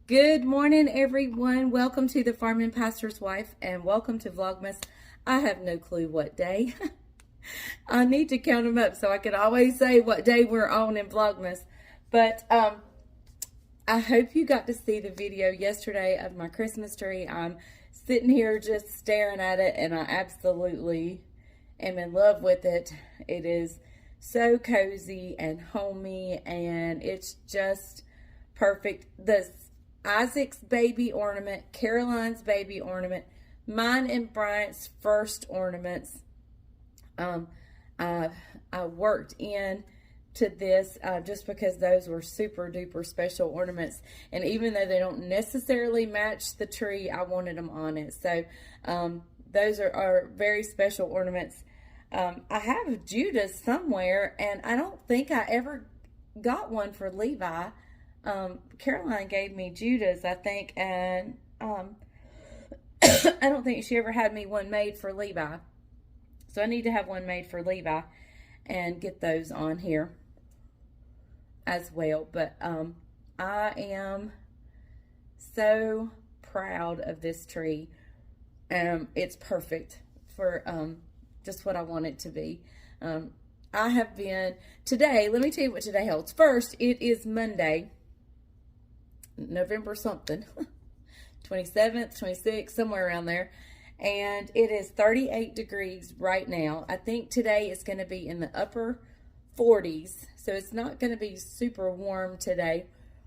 Good morning, everyone. Welcome to the Farming Pastor's Wife and welcome to Vlogmas. I have no clue what day. I need to count them up so I can always say what day we're on in Vlogmas. But I hope you got to see the video yesterday of my Christmas tree. I'm sitting here just staring at it and I absolutely am in love with it. It is so cozy and homey and it's just perfect. Isaac's baby ornament, Caroline's baby ornament, mine and Bryant's first ornaments. I worked in to this just because those were super duper special ornaments, and even though they don't necessarily match the tree, I wanted them on it. So those are very special ornaments. I have Judah's somewhere, and I don't think I ever got one for Levi. Caroline gave me Judah's, I think, and I don't think she ever had me one made for Levi. So I need to have one made for Levi and get those on here as well. But I am so proud of this tree. It's perfect for just what I want it to be. I have been, today, let me tell you what today holds. First, it is Monday. November something, 27th, 26th, somewhere around there. And it is 38 degrees right now. I think today is going to be in the upper 40s. So it's not going to be super warm today.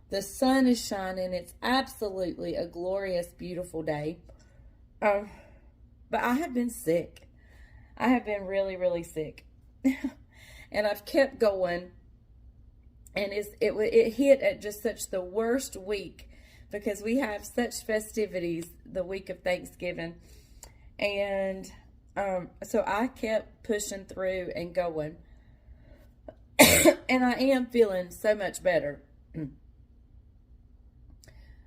The sun is shining. It's absolutely a glorious, beautiful day. But I have been sick. I have been really, really sick. And I've kept going. And it hit at just such the worst week because we have such festivities the week of Thanksgiving. And so I kept pushing through and going. And I am feeling so much better.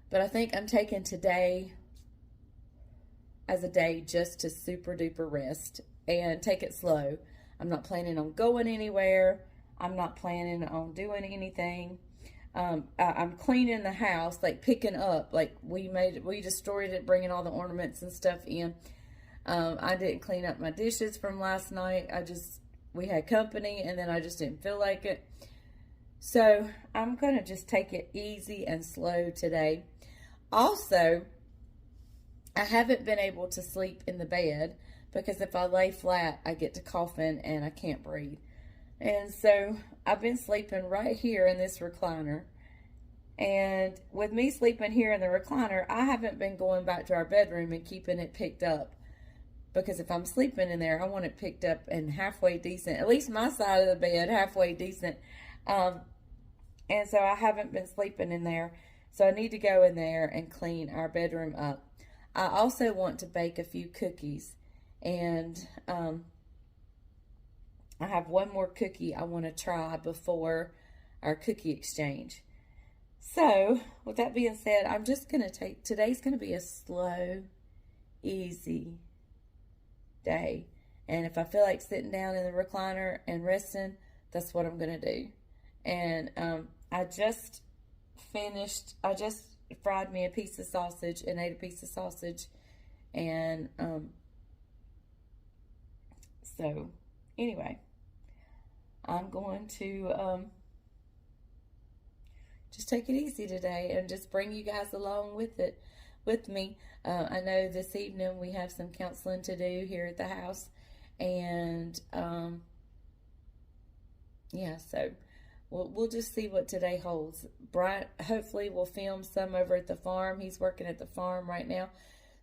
But I think I'm taking today as a day just to super duper rest and take it slow. I'm not planning on going anywhere. I'm not planning on doing anything. I'm cleaning the house, like picking up, like we destroyed it, bringing all the ornaments and stuff in. I didn't clean up my dishes from last night. We had company and then I just didn't feel like it. So I'm going to just take it easy and slow today. Also, I haven't been able to sleep in the bed because if I lay flat, I get to coughing and I can't breathe. And so I've been sleeping right here in this recliner. And with me sleeping here in the recliner, I haven't been going back to our bedroom and keeping it picked up. Because if I'm sleeping in there, I want it picked up and halfway decent. At least my side of the bed, halfway decent. And so I haven't been sleeping in there. So I need to go in there and clean our bedroom up. I also want to bake a few cookies. And I have one more cookie I want to try before our cookie exchange. So, with that being said, I'm just going to today's going to be a slow, easy day. And if I feel like sitting down in the recliner and resting, that's what I'm going to do. And I just fried me a piece of sausage and ate a piece of sausage. And so, anyway. I'm going to just take it easy today and just bring you guys along with me. I know this evening we have some counseling to do here at the house. And, yeah, so we'll just see what today holds. Bryant hopefully will film some over at the farm. He's working at the farm right now.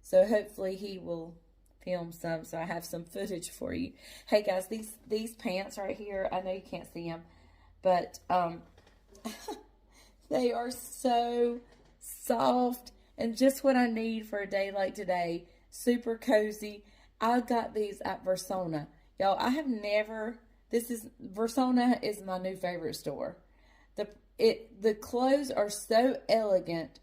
So hopefully he will film some so I have some footage for you. Hey guys, these pants right here, I know you can't see them, but they are so soft and just what I need for a day like today. Super cozy. I got these at Versona. Y'all, Versona is my new favorite store. The clothes are so elegant,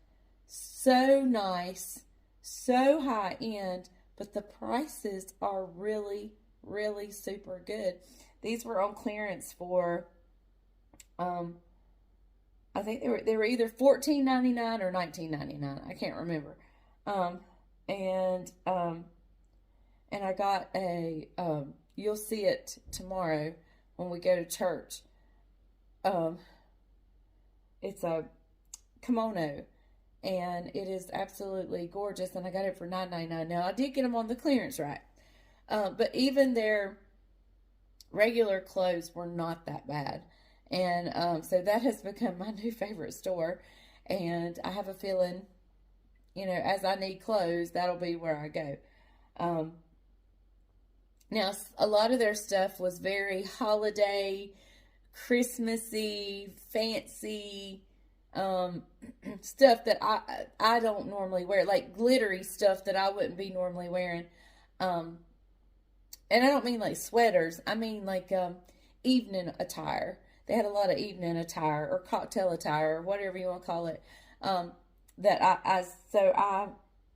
so nice, so high end, but the prices are really, really super good. These were on clearance for I think they were either $14.99 or $19.99. I can't remember. And I got a you'll see it tomorrow when we go to church. It's a kimono, and it is absolutely gorgeous, and I got it for $9.99. Now, I did get them on the clearance rack, but even their regular clothes were not that bad, and so that has become my new favorite store, and I have a feeling, you know, as I need clothes, that'll be where I go. Now, a lot of their stuff was very holiday, Christmassy, fancy, stuff that I don't normally wear, like glittery stuff that I wouldn't be normally wearing. And I don't mean like sweaters. I mean like evening attire. They had a lot of evening attire or cocktail attire or whatever you want to call it. That I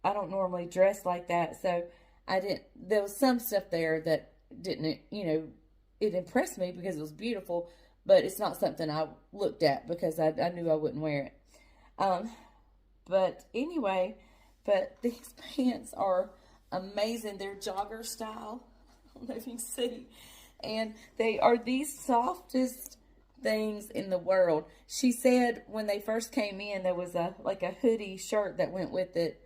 don't normally dress like that. So there was some stuff there that didn't, you know, it impressed me because it was beautiful, but it's not something I looked at because I knew I wouldn't wear it. But anyway, but these pants are amazing. They're jogger style. I don't know if you can see. And they are the softest things in the world. She said when they first came in, there was a hoodie shirt that went with it.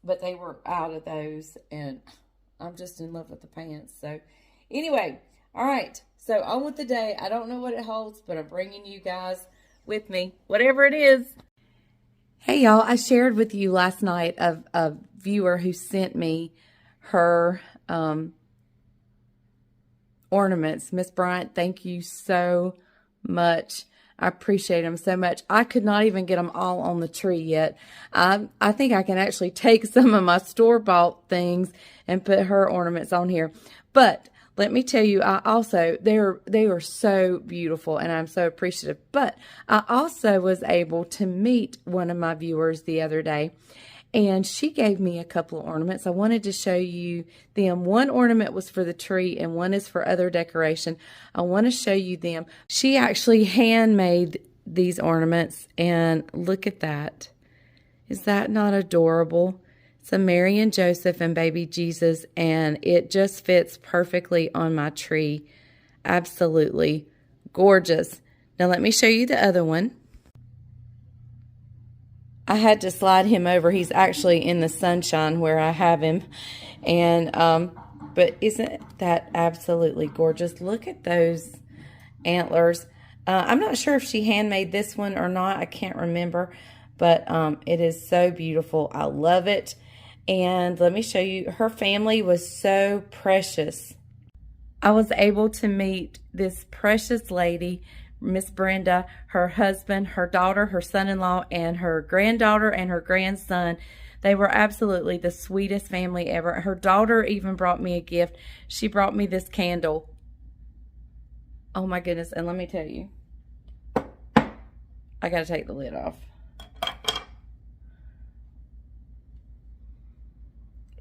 But they were out of those, and I'm just in love with the pants. So anyway, all right. So on with the day. I don't know what it holds, but I'm bringing you guys with me, whatever it is. Hey, y'all. I shared with you last night of a viewer who sent me her ornaments. Miss Bryant, thank you so much. I appreciate them so much. I could not even get them all on the tree yet. I think I can actually take some of my store-bought things and put her ornaments on here. But let me tell you, they are so beautiful, and I'm so appreciative. But I also was able to meet one of my viewers the other day, and she gave me a couple of ornaments. I wanted to show you them. One ornament was for the tree, and one is for other decoration. I want to show you them. She actually handmade these ornaments, and look at that. Is that not adorable? It's a Mary and Joseph and baby Jesus, and it just fits perfectly on my tree. Absolutely gorgeous. Now let me show you the other one. I had to slide him over. He's actually in the sunshine where I have him. And, but isn't that absolutely gorgeous? Look at those antlers. I'm not sure if she handmade this one or not. I can't remember. But it is so beautiful. I love it. And let me show you. Her family was so precious. I was able to meet this precious lady, Miss Brenda, her husband, her daughter, her son-in-law, and her granddaughter and her grandson. They were absolutely the sweetest family ever. Her daughter even brought me a gift. She brought me this candle. Oh my goodness. And let me tell you, I got to take the lid off.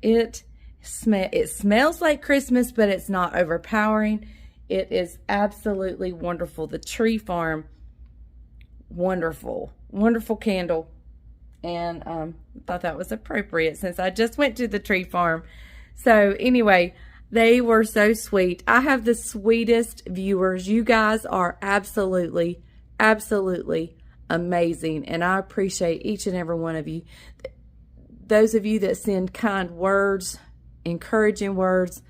It smells like Christmas, but it's not overpowering. It is absolutely wonderful. The Tree Farm, wonderful, wonderful candle. And I thought that was appropriate since I just went to the Tree Farm. So anyway, they were so sweet. I have the sweetest viewers. You guys are absolutely, absolutely amazing. And I appreciate each and every one of you. Those of you that send kind words, encouraging words,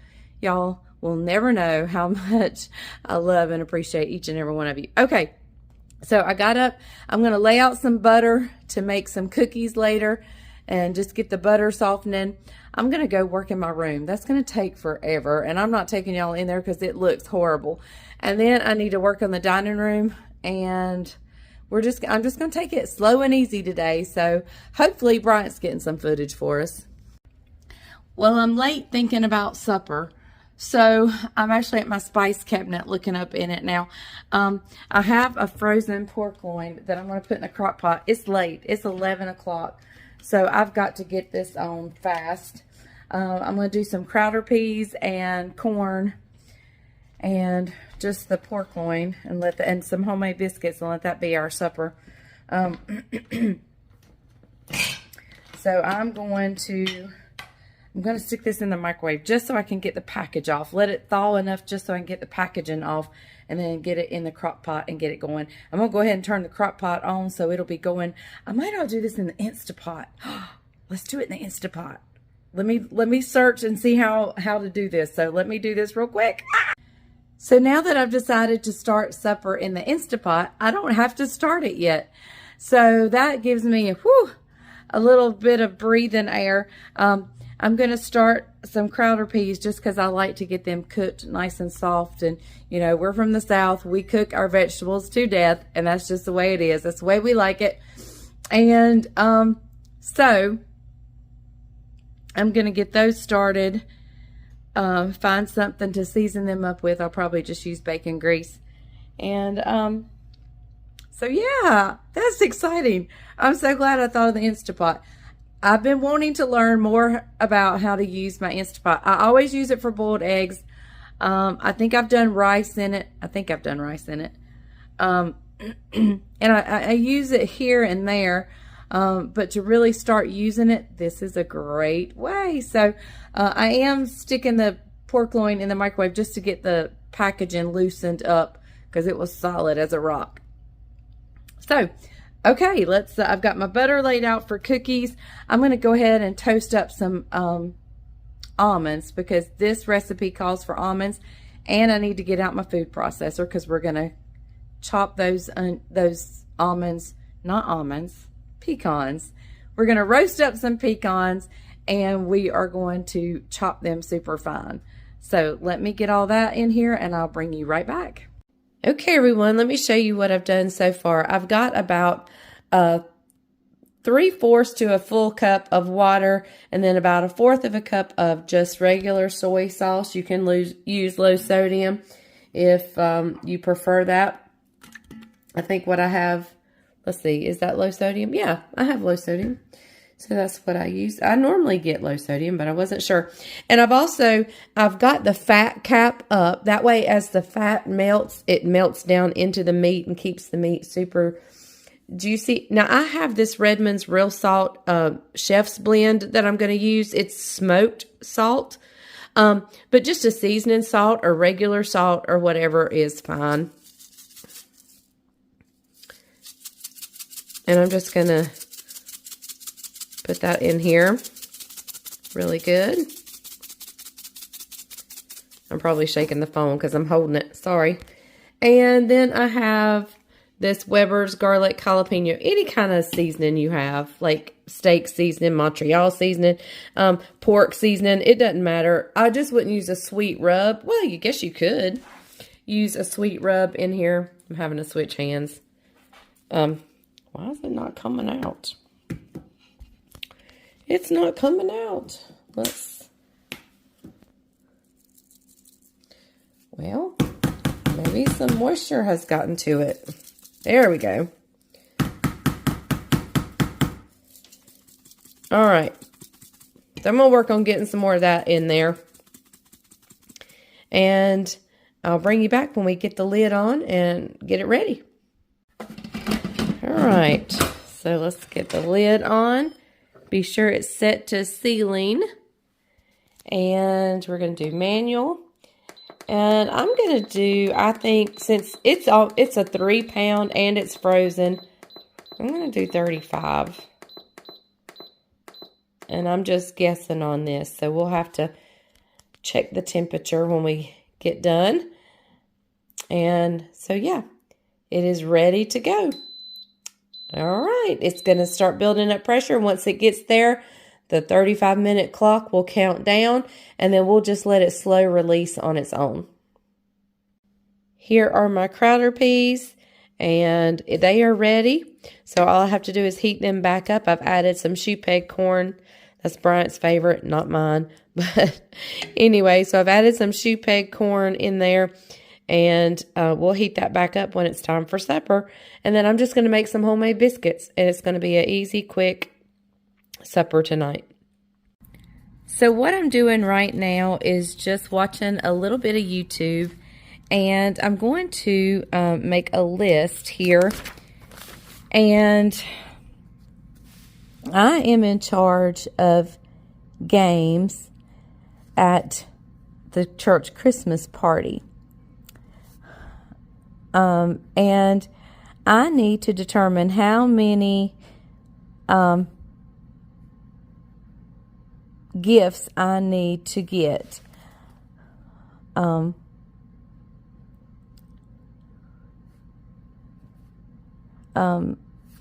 y'all will never know how much I love and appreciate each and every one of you. Okay, so I got up. I'm going to lay out some butter to make some cookies later and just get the butter softening. I'm going to go work in my room. That's going to take forever, and I'm not taking y'all in there because it looks horrible. And then I need to work on the dining room, and I'm just going to take it slow and easy today. So hopefully Bryant's getting some footage for us. Well, I'm late thinking about supper. So I'm actually at my spice cabinet looking up in it now. I have a frozen pork loin that I'm going to put in a crock pot. It's late. It's 11 o'clock. So I've got to get this on fast. I'm going to do some crowder peas and corn. and just the pork loin, and some homemade biscuits, and let that be our supper. So I'm going to stick this in the microwave just so I can get the package off. Let it thaw enough just so I can get the packaging off, and then get it in the crock pot and get it going. I'm going to go ahead and turn the crock pot on so it'll be going. I might not do this in the Instapot. Let's do it in the Instapot. Let me search and see how to do this. So let me do this real quick. So now that I've decided to start supper in the Instapot, I don't have to start it yet. So that gives me a little bit of breathing air. I'm going to start some crowder peas just because I like to get them cooked nice and soft. And, you know, we're from the South. We cook our vegetables to death, and that's just the way it is. That's the way we like it. And so I'm going to get those started. Find something to season them up with. I'll probably just use bacon grease. And so yeah, that's exciting. I'm so glad I thought of the Instapot. I've been wanting to learn more about how to use my Instapot. I always use it for boiled eggs. I think I've done rice in it. And I use it here and there. But to really start using it, this is a great way. So I am sticking the pork loin in the microwave just to get the packaging loosened up because it was solid as a rock. So, okay, I've got my butter laid out for cookies. I'm going to go ahead and toast up some almonds because this recipe calls for almonds. And I need to get out my food processor because we're going to chop those almonds, not almonds, pecans. We're going to roast up some pecans and we are going to chop them super fine. So let me get all that in here and I'll bring you right back. Okay, everyone, let me show you what I've done so far. I've got about 3/4 to a full cup of water and then about 1/4 of a cup of just regular soy sauce. You can use low sodium if you prefer that. I think what I have, let's see, is that low sodium? Yeah, I have low sodium. So that's what I use. I normally get low sodium, but I wasn't sure. And I've got the fat cap up. That way, as the fat melts, it melts down into the meat and keeps the meat super juicy. Now, I have this Redmond's Real Salt Chef's Blend that I'm going to use. It's smoked salt. But just a seasoning salt or regular salt or whatever is fine. And I'm just going to put that in here. Really good. I'm probably shaking the phone because I'm holding it. Sorry. And then I have this Weber's garlic jalapeno. Any kind of seasoning you have, like steak seasoning, Montreal seasoning, pork seasoning. It doesn't matter. I just wouldn't use a sweet rub. Well, I guess you could use a sweet rub in here. I'm having to switch hands. Why is it not coming out? It's not coming out. Well, maybe some moisture has gotten to it. There we go. All right. So I'm going to work on getting some more of that in there. And I'll bring you back when we get the lid on and get it ready. All right, so let's get the lid on. Be sure it's set to sealing. And we're going to do manual. And I'm going to do, I think, since it's a 3 pound and it's frozen, I'm going to do 35. And I'm just guessing on this. So we'll have to check the temperature when we get done. And so, yeah, it is ready to go. All right, it's going to start building up pressure. Once it gets there, the 35-minute clock will count down, and then we'll just let it slow release on its own. Here are my crowder peas, and they are ready. So all I have to do is heat them back up. I've added some shoe peg corn. That's Bryant's favorite, not mine. But anyway, so I've added some shoe peg corn in there. And we'll heat that back up when it's time for supper. And then I'm just going to make some homemade biscuits. And it's going to be an easy, quick supper tonight. So what I'm doing right now is just watching a little bit of YouTube. And I'm going to make a list here. And I am in charge of games at the church Christmas party. And I need to determine how many gifts I need to get.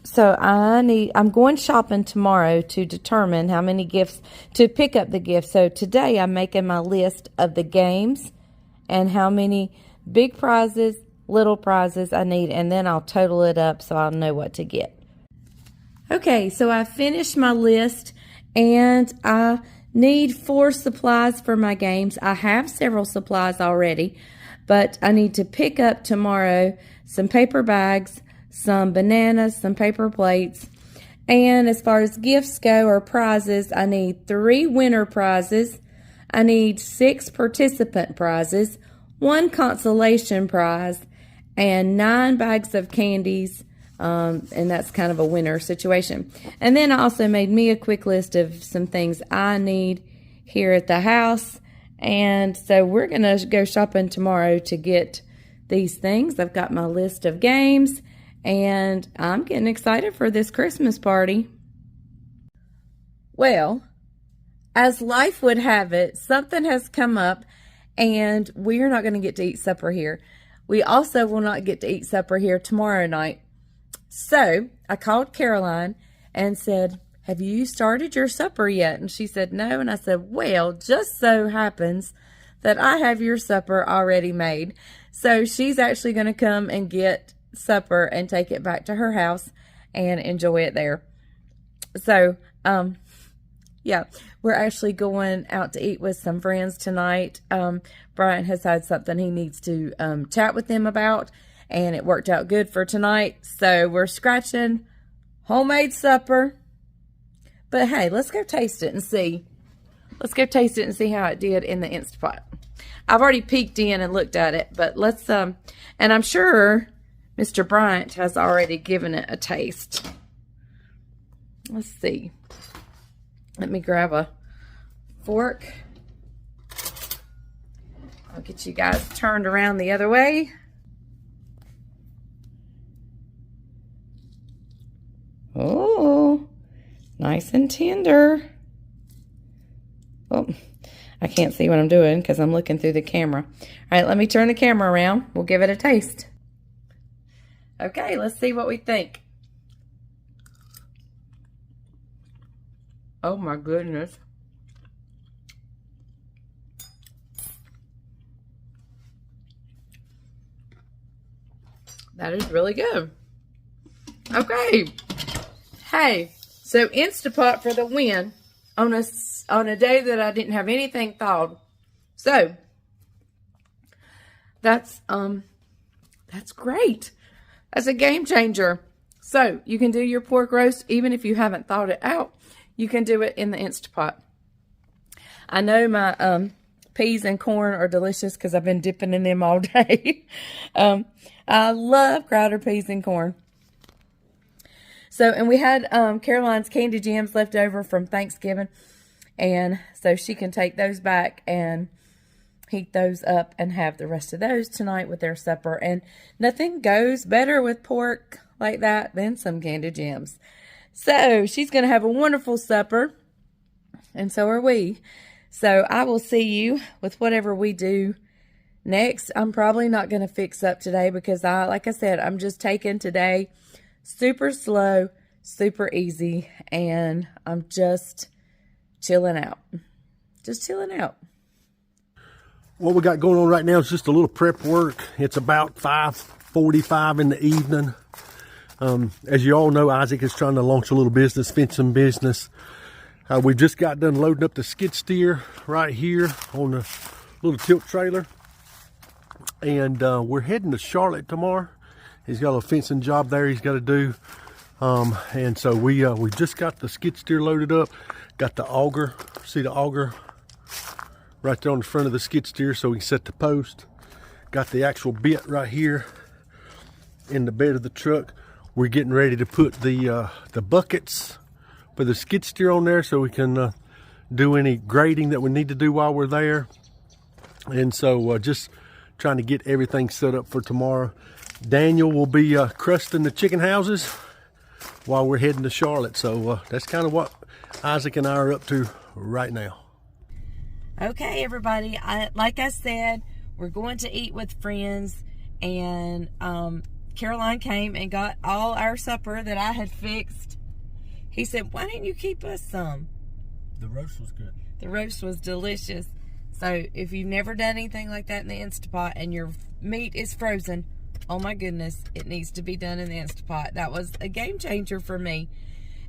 So I'm going shopping tomorrow to determine how many gifts, to pick up the gifts. So today I'm making my list of the games and how many big prizes, little prizes I need, and then I'll total it up so I'll know what to get. Okay, so I finished my list, and I need 4 supplies for my games. I have several supplies already, but I need to pick up tomorrow some paper bags, some bananas, some paper plates, and as far as gifts go, or prizes, I need 3 winner prizes. I need 6 participant prizes, 1 consolation prize, and 9 bags of candies, and that's kind of a winner situation. And then I also made me a quick list of some things I need here at the house, and so we're going to go shopping tomorrow to get these things. I've got my list of games, and I'm getting excited for this Christmas party. Well, as life would have it, something has come up, and we are not going to get to eat supper here. We also will not get to eat supper here tomorrow night. So I called Caroline and said, "Have you started your supper yet?" And she said, "No." And I said, "Well, just so happens that I have your supper already made." So she's actually going to come and get supper and take it back to her house and enjoy it there. So, yeah, we're actually going out to eat with some friends tonight. Brian has had something he needs to chat with them about, and it worked out good for tonight. So we're scratching homemade supper. But hey, let's go taste it and see. Let's go taste it and see how it did in the Instapot. I've already peeked in and looked at it, but let's, and I'm sure Mr. Bryant has already given it a taste. Let's see. Let me grab a fork. I'll get you guys turned around the other way. Oh, nice and tender. Oh, I can't see what I'm doing because I'm looking through the camera. All right, let me turn the camera around. We'll give it a taste. Okay, let's see what we think. Oh my goodness. That is really good. Okay. Hey, so Instapot for the win on a day that I didn't have anything thawed. So that's great. That's a game changer. So you can do your pork roast even if you haven't thawed it out. You can do it in the Instapot. I know my peas and corn are delicious because I've been dipping in them all day. I love Crowder peas and corn. So, and we had Caroline's candy jams left over from Thanksgiving. And so she can take those back and heat those up and have the rest of those tonight with their supper. And nothing goes better with pork like that than some candy jams. So she's going to have a wonderful supper, and so are we. So I will see you with whatever we do next. I'm probably not going to fix up today because like I said, I'm just taking today super slow, super easy, and I'm just chilling out. Just chilling out. What we got going on right now is just a little prep work. It's about 5:45 in the evening. As you all know, Isaac is trying to launch a little business, fencing business. We've just got done loading up the skid steer right here on the little tilt trailer. And we're heading to Charlotte tomorrow. He's got a fencing job there he's got to do. And so we just got the skid steer loaded up. Got the auger. See the auger right there on the front of the skid steer so we can set the post. got the actual bit right here in the bed of the truck. We're getting ready to put the buckets for the skid steer on there so we can do any grading that we need to do while we're there. And so just trying to get everything set up for tomorrow. Daniel will be crusting the chicken houses while we're heading to Charlotte. So that's kind of what Isaac and I are up to right now. Okay, everybody, like I said, we're going to eat with friends, and Caroline came and got all our supper that I had fixed. He said, why didn't you keep us some? The roast was good. The roast was delicious. So if you've never done anything like that in the Instapot and your meat is frozen, oh my goodness, it needs to be done in the Instapot. That was a game changer for me.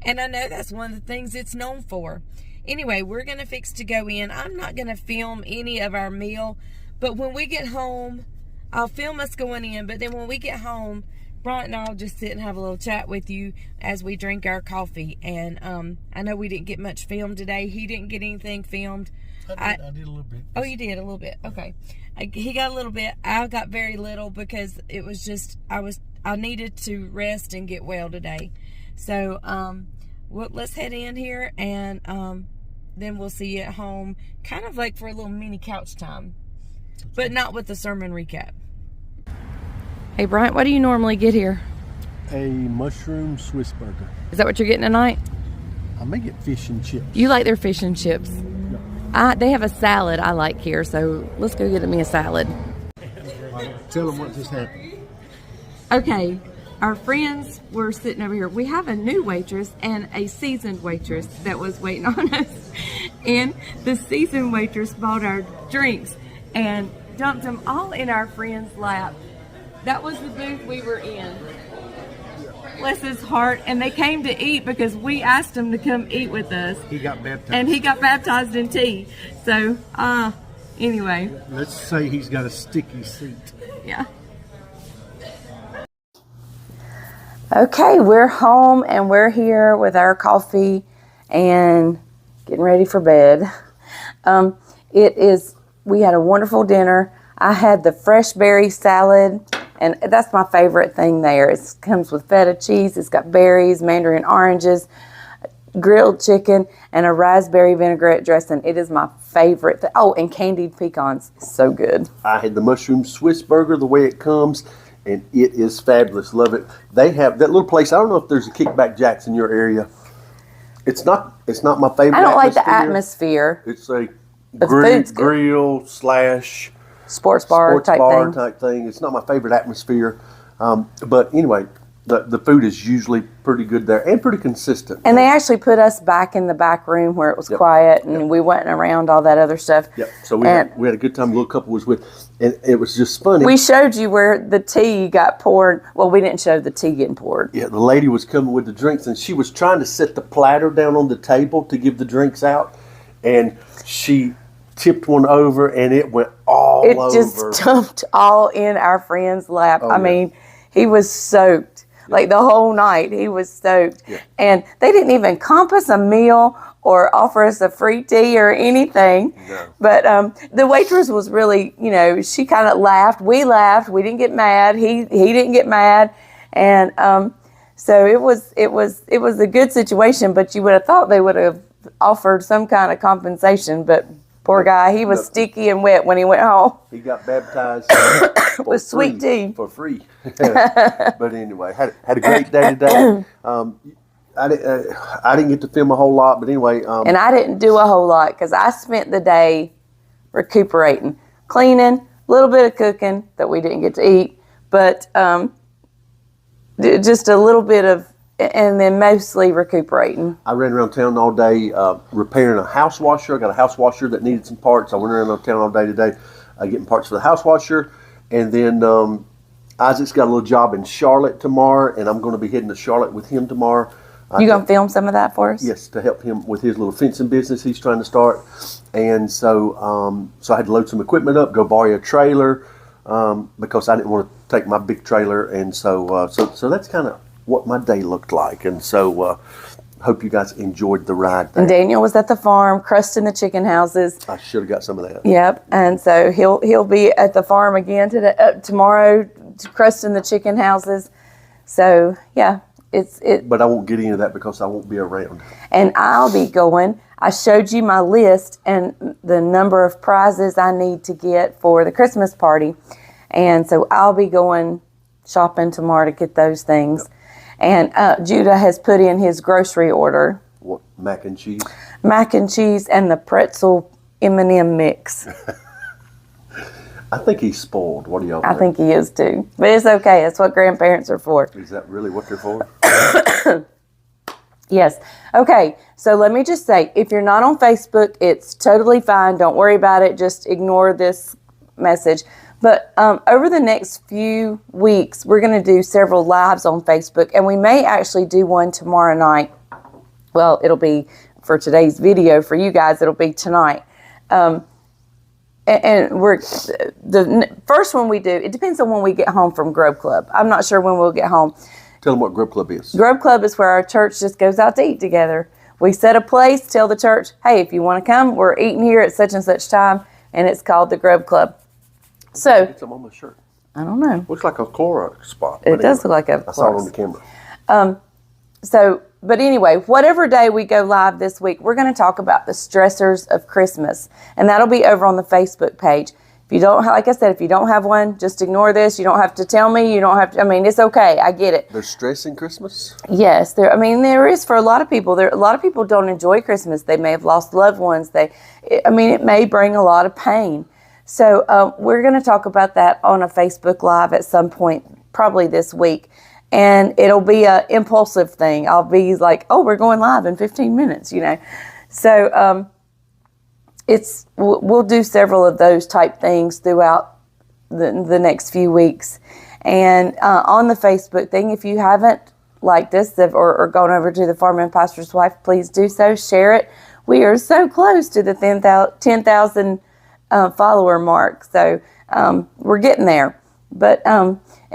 And I know that's one of the things it's known for. Anyway, we're going to fix to go in. I'm not going to film any of our meal, but when we get home, I'll film us going in. But then when we get home, Bryant and I'll just sit and have a little chat with you as we drink our coffee. And I know we didn't get much filmed today. He didn't get anything filmed. I did a little bit. Oh, you did a little bit. Okay. He got a little bit. I got very little because it was just I needed to rest and get well today. So let's head in here, and then we'll see you at home, kind of like for a little mini couch time, but not with the sermon recap. Hey, Bryant, what do you normally get here? A mushroom Swiss burger. Is that what you're getting tonight? I may get fish and chips. You like their fish and chips? No. They have a salad I like here, so let's go get me a salad. Tell them what just happened. Okay, our friends were sitting over here. We have a new waitress and a seasoned waitress that was waiting on us. And the seasoned waitress bought our drinks and dumped them all in our friend's lap. That was the booth we were in. Bless his heart. And they came to eat because we asked him to come eat with us. He got baptized. And he got baptized in tea. So, anyway. Let's say he's got a sticky seat. Yeah. Okay, we're home and we're here with our coffee and getting ready for bed. We had a wonderful dinner. I had the fresh berry salad, and that's my favorite thing there. It comes with feta cheese, it's got berries, mandarin oranges, grilled chicken, and a raspberry vinaigrette dressing. It is my favorite. Oh, and candied pecans. So good. I had the mushroom Swiss burger the way it comes, and it is fabulous. Love it. They have that little place. I don't know if there's a Kickback Jacks in your area. It's not my favorite. I don't like the atmosphere. It's a grill / sports bar type thing. It's not my favorite atmosphere. But anyway, the food is usually pretty good there and pretty consistent. And they actually put us back in the back room where it was quiet, and we went around all that other stuff. Yep. So we had a good time. The little couple was with, and it was just funny. We showed you where the tea got poured. Well, we didn't show the tea getting poured. Yeah, the lady was coming with the drinks, and she was trying to set the platter down on the table to give the drinks out, and she tipped one over, and it went all over. It just dumped all in our friend's lap. I mean, he was soaked. Like the whole night, he was soaked. Yeah. And they didn't even comp us a meal or offer us a free tea or anything. No. But the waitress was really, she kind of laughed. We laughed. We didn't get mad. He didn't get mad. And so it was a good situation, but you would have thought they would have offered some kind of compensation. But poor guy, he was sticky and wet when he went home. He got baptized with sweet tea for free. But anyway, had a great day today. I didn't get to film a whole lot, but anyway. And I didn't do a whole lot because I spent the day recuperating, cleaning, a little bit of cooking that we didn't get to eat, but just a little bit of. And then mostly recuperating. I ran around town all day repairing a house washer. I got a house washer that needed some parts. I went around town all day today getting parts for the house washer. And then Isaac's got a little job in Charlotte tomorrow, and I'm going to be heading to Charlotte with him tomorrow. You going to film some of that for us? Yes, to help him with his little fencing business he's trying to start. And so I had to load some equipment up, go borrow a trailer because I didn't want to take my big trailer. And so that's kind of what my day looked like, and so hope you guys enjoyed the ride there. And Daniel was at the farm, crusting the chicken houses. I should have got some of that. Yep, and so he'll be at the farm again tomorrow, crusting the chicken houses. So yeah, But I won't get into that because I won't be around. And I'll be going. I showed you my list and the number of prizes I need to get for the Christmas party, and so I'll be going shopping tomorrow to get those things. Yep. And Judah has put in his grocery order. What, mac and cheese? Mac and cheese and the pretzel M&M mix. I think he's spoiled. What do y'all think? I think he is too. But it's okay. That's what grandparents are for. Is that really what they're for? Yes. Okay. So let me just say, if you're not on Facebook, it's totally fine. Don't worry about it. Just ignore this message. But over the next few weeks, we're going to do several lives on Facebook, and we may actually do one tomorrow night. Well, it'll be for today's video. For you guys, it'll be tonight. And we're the first one we do. It depends on when we get home from Grove Club. I'm not sure when we'll get home. Tell them what Grove Club is. Grove Club is where our church just goes out to eat together. We set a place, tell the church, hey, if you want to come, we're eating here at such and such time, and it's called the Grove Club. So it's on my shirt. I don't know. Looks like a Clorox spot. It does look like a Clorox. I saw it on the camera. But anyway, whatever day we go live this week, we're going to talk about the stressors of Christmas, and that'll be over on the Facebook page. If you don't, like I said, if you don't have one, just ignore this. You don't have to tell me. You don't have to. I mean, it's okay. I get it. There's stress in Christmas? Yes, there is for a lot of people. A lot of people don't enjoy Christmas. They may have lost loved ones. It may bring a lot of pain. So we're going to talk about that on a Facebook Live at some point, probably this week. And it'll be an impulsive thing. I'll be like, oh, we're going live in 15 minutes, So we'll do several of those type things throughout the next few weeks. And on the Facebook thing, if you haven't liked us or gone over to the Farm and Pastor's Wife, please do so. Share it. We are so close to the 10,000 follower mark. So we're getting there. But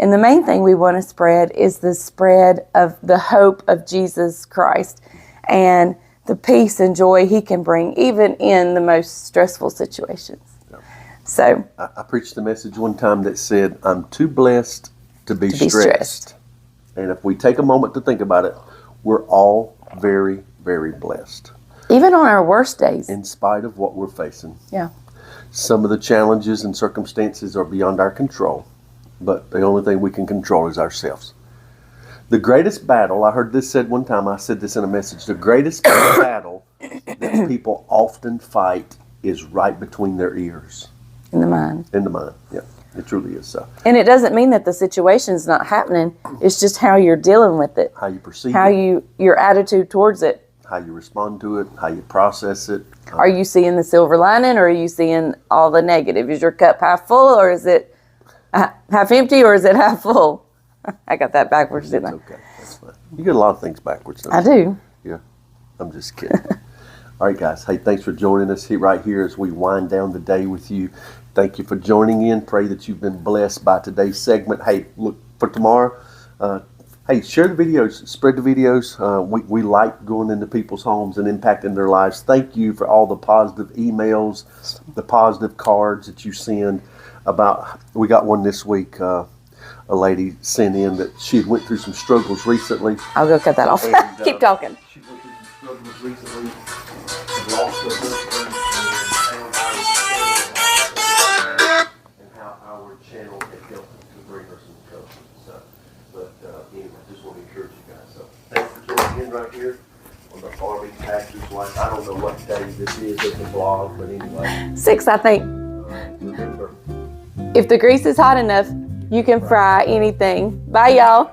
and the main thing we want to spread is the spread of the hope of Jesus Christ and the peace and joy he can bring even in the most stressful situations. Yeah. So I preached a message one time that said, I'm too blessed to be stressed. And if we take a moment to think about it, we're all very, very blessed. Even on our worst days. In spite of what we're facing. Yeah. Some of the challenges and circumstances are beyond our control, but the only thing we can control is ourselves. The greatest battle, I heard this said one time, I said this in a message, the greatest battle that people often fight is right between their ears. In the mind. In the mind, yeah. It truly is so. And it doesn't mean that the situation's not happening. It's just how you're dealing with it. How you perceive it. Your attitude towards it. How you respond to it, how you process it. Are you seeing the silver lining, or are you seeing all the negative? Is your cup half full, or is it half empty, or is it half full? I got that backwards, didn't I? Okay, that's fine. You get a lot of things backwards. I do. Yeah, I'm just kidding. All right, guys. Hey, thanks for joining us right here as we wind down the day with you. Thank you for joining in. Pray that you've been blessed by today's segment. Hey, look for tomorrow. Hey, share the videos, spread the videos. We like going into people's homes and impacting their lives. Thank you for all the positive emails, the positive cards that you send. We got one this week. A lady sent in that she had went through some struggles recently. I'll go cut that off. And, keep talking. She went through some struggles recently and lost her husband and how our channel had helped to bring her some coaching and stuff. But anyway, I just want to encourage you guys. So thanks for joining in right here on the Farming Pastor's Wife. I don't know what day this is of the vlog, but anyway. 6, I think. Remember, if the grease is hot enough, you can fry anything. Bye, y'all.